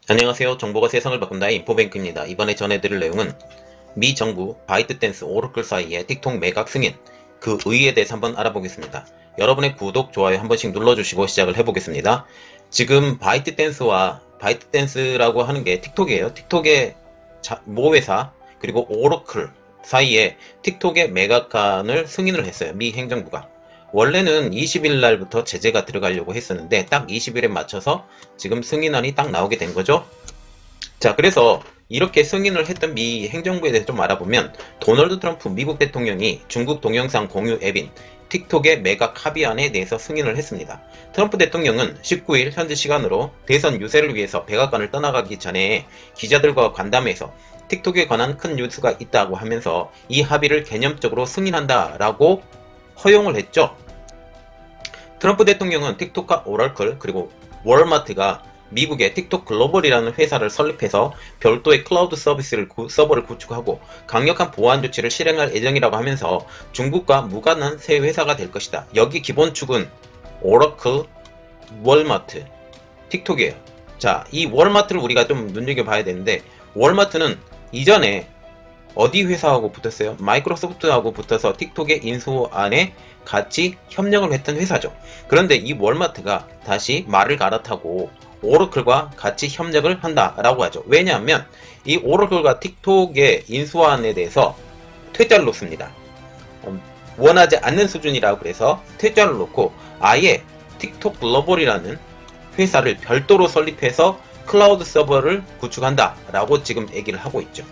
안녕하세요. 정보가 세상을 바꾼다의 인포뱅크입니다. 이번에 전해드릴 내용은 미 정부 바이트댄스 오러클 사이의 틱톡 매각 승인 그 의의에 대해서 한번 알아보겠습니다. 여러분의 구독, 좋아요 한 번씩 눌러주시고 시작을 해보겠습니다. 지금 바이트댄스라고 하는 게 틱톡이에요. 틱톡의 모 회사 그리고 오러클 사이에 틱톡의 매각안을 승인을 했어요. 미 행정부가. 원래는 20일 날부터 제재가 들어가려고 했었는데 딱 20일에 맞춰서 지금 승인안이 딱 나오게 된 거죠. 자, 그래서 이렇게 승인을 했던 미 행정부에 대해서 좀 알아보면 도널드 트럼프 미국 대통령이 중국 동영상 공유 앱인 틱톡의 매각 합의안에 대해서 승인을 했습니다. 트럼프 대통령은 19일 현지 시간으로 대선 유세를 위해서 백악관을 떠나가기 전에 기자들과 간담회에서 틱톡에 관한 큰 뉴스가 있다고 하면서 이 합의를 개념적으로 승인한다라고 허용을 했죠. 트럼프 대통령은 틱톡과 오러클 그리고 월마트가 미국의 틱톡 글로벌이라는 회사를 설립해서 별도의 클라우드 서버를 구축하고 강력한 보안 조치를 실행할 예정이라고 하면서 중국과 무관한 새 회사가 될 것이다. 여기 기본축은 오러클, 월마트, 틱톡이에요. 자, 이 월마트를 우리가 좀 눈여겨봐야 되는데 월마트는 이전에 어디 회사하고 붙었어요? 마이크로소프트하고 붙어서 틱톡의 인수안에 같이 협력을 했던 회사죠. 그런데 이 월마트가 다시 말을 갈아타고 오러클과 같이 협력을 한다라고 하죠. 왜냐하면 이 오러클과 틱톡의 인수안에 대해서 퇴짜를 놓습니다. 원하지 않는 수준이라고 그래서 퇴짜를 놓고 아예 틱톡 글로벌이라는 회사를 별도로 설립해서 클라우드 서버를 구축한다라고 지금 얘기를 하고 있죠.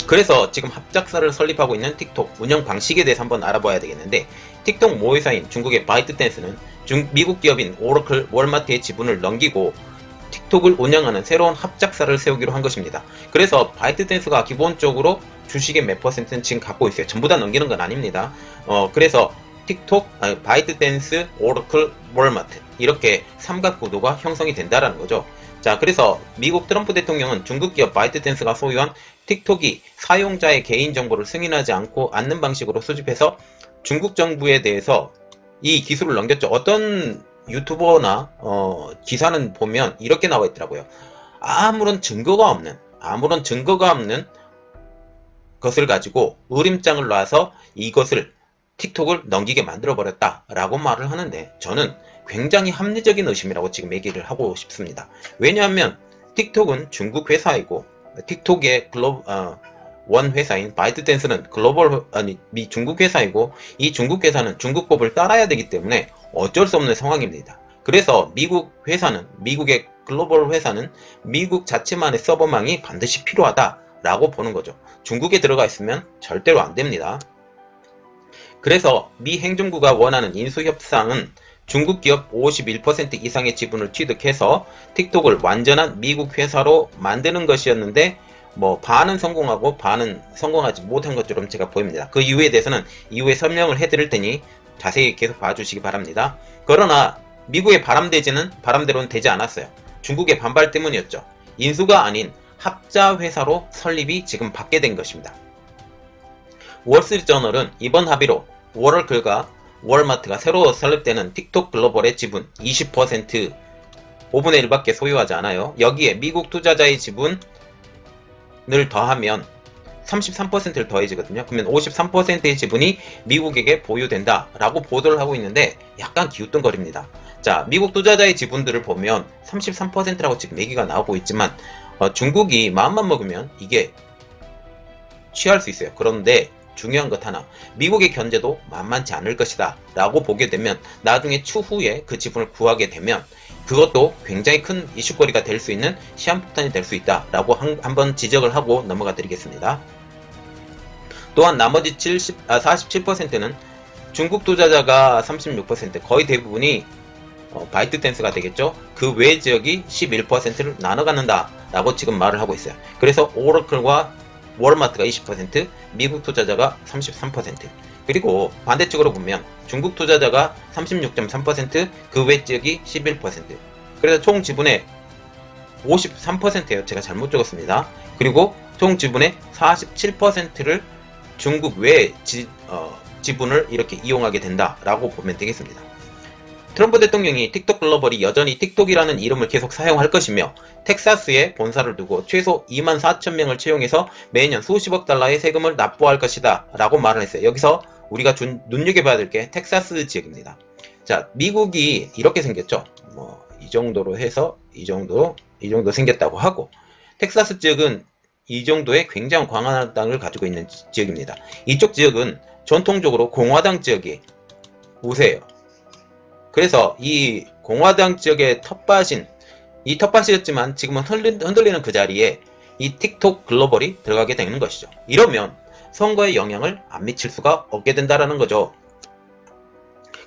그래서 지금 합작사를 설립하고 있는 틱톡 운영 방식에 대해서 한번 알아봐야 되겠는데 틱톡 모회사인 중국의 바이트댄스는 미국 기업인 오러클, 월마트의 지분을 넘기고 틱톡을 운영하는 새로운 합작사를 세우기로 한 것입니다. 그래서 바이트댄스가 기본적으로 주식의 몇 %는 지금 갖고 있어요. 전부 다 넘기는 건 아닙니다. 그래서 바이트댄스, 오러클, 월마트 이렇게 삼각구도가 형성이 된다라는 거죠. 자, 그래서 미국 트럼프 대통령은 중국 기업 바이트댄스가 소유한 틱톡이 사용자의 개인정보를 승인하지 않는 방식으로 수집해서 중국 정부에 대해서 이 기술을 넘겼죠. 어떤 유튜버나 기사는 보면 이렇게 나와 있더라고요. 아무런 증거가 없는 것을 가지고 의림장을 놔서 이것을 틱톡을 넘기게 만들어버렸다 라고 말을 하는데 저는 굉장히 합리적인 의심이라고 지금 얘기를 하고 싶습니다. 왜냐하면 틱톡은 중국 회사이고 틱톡의 원 회사인 바이트댄스는 중국 회사이고 이 중국 회사는 중국법을 따라야 되기 때문에 어쩔 수 없는 상황입니다. 그래서 미국의 글로벌 회사는 미국 자체만의 서버망이 반드시 필요하다라고 보는 거죠. 중국에 들어가 있으면 절대로 안 됩니다. 그래서 미 행정부가 원하는 인수협상은 중국 기업 51% 이상의 지분을 취득해서 틱톡을 완전한 미국 회사로 만드는 것이었는데 반은 성공하고 반은 성공하지 못한 것처럼 제가 보입니다. 그 이유에 대해서는 이후에 설명을 해드릴 테니 자세히 계속 봐주시기 바랍니다. 그러나 미국의 바람대로는 되지 않았어요. 중국의 반발 때문이었죠. 인수가 아닌 합자 회사로 설립이 지금 받게 된 것입니다. 월스트리트저널은 이번 합의로 오러클과 월마트가 새로 설립되는 틱톡 글로벌의 지분 20% 5분의 1밖에 소유하지 않아요. 여기에 미국 투자자의 지분을 더하면 33%를 더해지거든요. 그러면 53%의 지분이 미국에게 보유된다 라고 보도를 하고 있는데 약간 기웃뚱거립니다. 자, 미국 투자자의 지분들을 보면 33%라고 지금 얘기가 나오고 있지만 중국이 마음만 먹으면 이게 취할 수 있어요. 그런데 중요한 것 하나, 미국의 견제도 만만치 않을 것이다 라고 보게 되면 나중에 추후에 그 지분을 구하게 되면 그것도 굉장히 큰 이슈거리가 될 수 있는 시한폭탄이 될 수 있다 라고 한번 지적을 하고 넘어가 드리겠습니다. 또한 나머지 47%는 중국 투자자가 36% 거의 대부분이 바이트댄스가 되겠죠. 그 외 지역이 11%를 나눠 갖는다 라고 지금 말을 하고 있어요. 그래서 오러클과 월마트가 20%, 미국 투자자가 33%, 그리고 반대쪽으로 보면 중국 투자자가 36.3%, 그 외 지역이 11%. 그래서 총 지분의 53%예요. 제가 잘못 적었습니다. 그리고 총 지분의 47%를 중국 외 지분을 이렇게 이용하게 된다라고 보면 되겠습니다. 트럼프 대통령이 틱톡 글로벌이 여전히 틱톡이라는 이름을 계속 사용할 것이며 텍사스에 본사를 두고 최소 24,000명을 채용해서 매년 수십억 달러의 세금을 납부할 것이다 라고 말을 했어요. 여기서 우리가 눈여겨봐야 될 게 텍사스 지역입니다. 자, 미국이 이렇게 생겼죠. 뭐 이 정도로 해서 이 정도 생겼다고 하고, 텍사스 지역은 이 정도의 굉장히 광활한 땅을 가지고 있는 지역입니다. 이쪽 지역은 전통적으로 공화당 지역이 우세해요. 그래서 이 공화당 지역의 텃밭이었지만 지금은 흔들리는 그 자리에 이 틱톡 글로벌이 들어가게 되는 것이죠. 이러면 선거에 영향을 안 미칠 수가 없게 된다라는 거죠.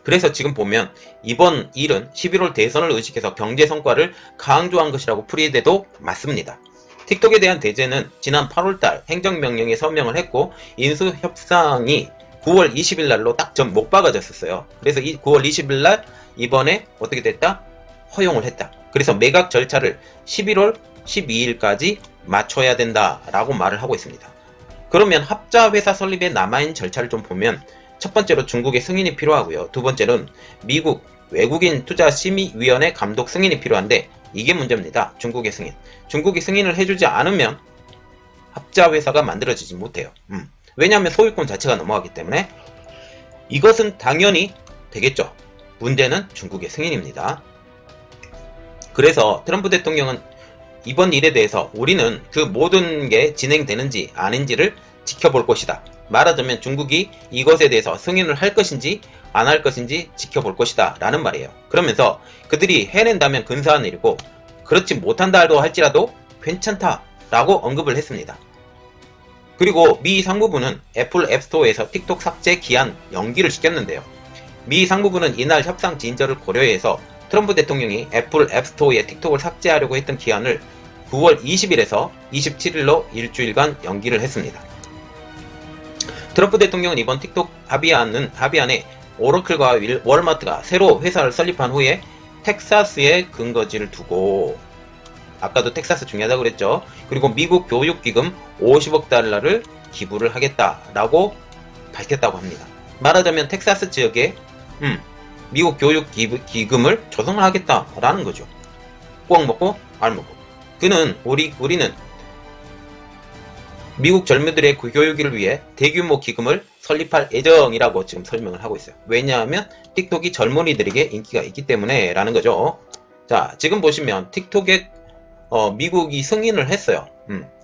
그래서 지금 보면 이번 일은 11월 대선을 의식해서 경제 성과를 강조한 것이라고 풀이돼도 맞습니다. 틱톡에 대한 대제는 지난 8월달 행정명령에 서명을 했고 인수협상이 9월 20일 날로 딱 못 박아졌었어요. 그래서 이 9월 20일 날 이번에 어떻게 됐다? 허용을 했다. 그래서 매각 절차를 11월 12일까지 맞춰야 된다라고 말을 하고 있습니다. 그러면 합자회사 설립에 남아있는 절차를 좀 보면 첫 번째로 중국의 승인이 필요하고요. 두 번째로는 미국 외국인 투자 심의위원회 감독 승인이 필요한데 이게 문제입니다. 중국의 승인. 중국이 승인을 해주지 않으면 합자회사가 만들어지지 못해요. 왜냐하면 소유권 자체가 넘어가기 때문에 이것은 당연히 되겠죠. 문제는 중국의 승인입니다. 그래서 트럼프 대통령은 이번 일에 대해서 우리는 그 모든 게 진행되는지 아닌지를 지켜볼 것이다. 말하자면 중국이 이것에 대해서 승인을 할 것인지 안 할 것인지 지켜볼 것이다 라는 말이에요. 그러면서 그들이 해낸다면 근사한 일이고 그렇지 못한다고 할지라도 괜찮다 라고 언급을 했습니다. 그리고 미 상무부는 애플 앱스토어에서 틱톡 삭제 기한 연기를 시켰는데요. 미 상무부는 이날 협상 진전을 고려해서 트럼프 대통령이 애플 앱스토어에 틱톡을 삭제하려고 했던 기한을 9월 20일에서 27일로 일주일간 연기를 했습니다. 트럼프 대통령은 이번 틱톡 합의안에 오러클과 월마트가 새로 회사를 설립한 후에 텍사스에 근거지를 두고, 아까도 텍사스 중요하다고 그랬죠. 그리고 미국 교육기금 50억 달러를 기부를 하겠다라고 밝혔다고 합니다. 말하자면 텍사스 지역에 미국 교육기금을 조성을 하겠다라는 거죠. 꼭 먹고 알 먹고. 우리는 미국 젊은이들의 교육을 위해 대규모 기금을 설립할 예정이라고 지금 설명을 하고 있어요. 왜냐하면 틱톡이 젊은이들에게 인기가 있기 때문에 라는 거죠. 자, 지금 보시면 틱톡에 미국이 승인을 했어요.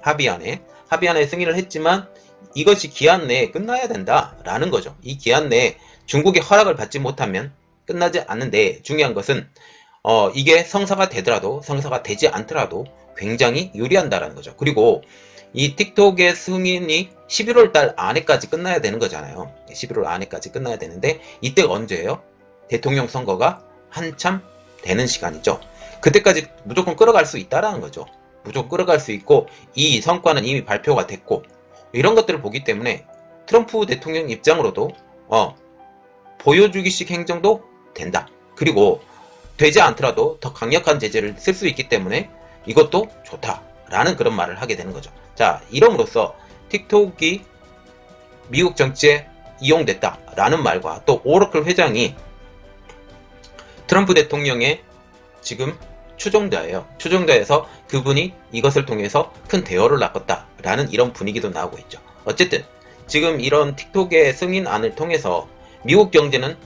합의안에 승인을 했지만 이것이 기한 내에 끝나야 된다 라는 거죠. 이 기한 내에 중국의 허락을 받지 못하면 끝나지 않는데, 중요한 것은 이게 성사가 되더라도 성사가 되지 않더라도 굉장히 유리한다라는 거죠. 그리고 이 틱톡의 승인이 11월 달 안에까지 끝나야 되는 거잖아요. 11월 안에까지 끝나야 되는데 이때가 언제예요? 대통령 선거가 한참 되는 시간이죠. 그때까지 무조건 끌어갈 수 있다라는 거죠. 무조건 끌어갈 수 있고 이 성과는 이미 발표가 됐고 이런 것들을 보기 때문에 트럼프 대통령 입장으로도 보여주기식 행정도 된다. 그리고 되지 않더라도 더 강력한 제재를 쓸 수 있기 때문에 이것도 좋다라는 그런 말을 하게 되는 거죠. 자, 이름으로써 틱톡이 미국 정치에 이용됐다라는 말과 또 오러클 회장이 트럼프 대통령의 지금 추종자예요. 추종자에서 그분이 이것을 통해서 큰 대어를 낚았다라는 이런 분위기도 나오고 있죠. 어쨌든 지금 이런 틱톡의 승인안을 통해서 미국 경제는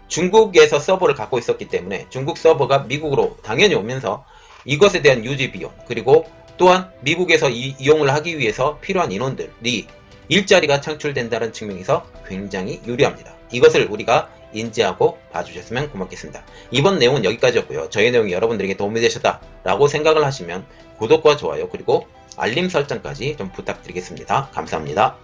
중국에서 서버를 갖고 있었기 때문에 중국 서버가 미국으로 당연히 오면서 이것에 대한 유지 비용, 그리고 또한 미국에서 이용을 하기 위해서 필요한 인원들이 일자리가 창출된다는 측면에서 굉장히 유리합니다. 이것을 우리가 인지하고 봐주셨으면 고맙겠습니다. 이번 내용은 여기까지였고요. 저희 내용이 여러분들에게 도움이 되셨다라고 생각을 하시면 구독과 좋아요 그리고 알림 설정까지 좀 부탁드리겠습니다. 감사합니다.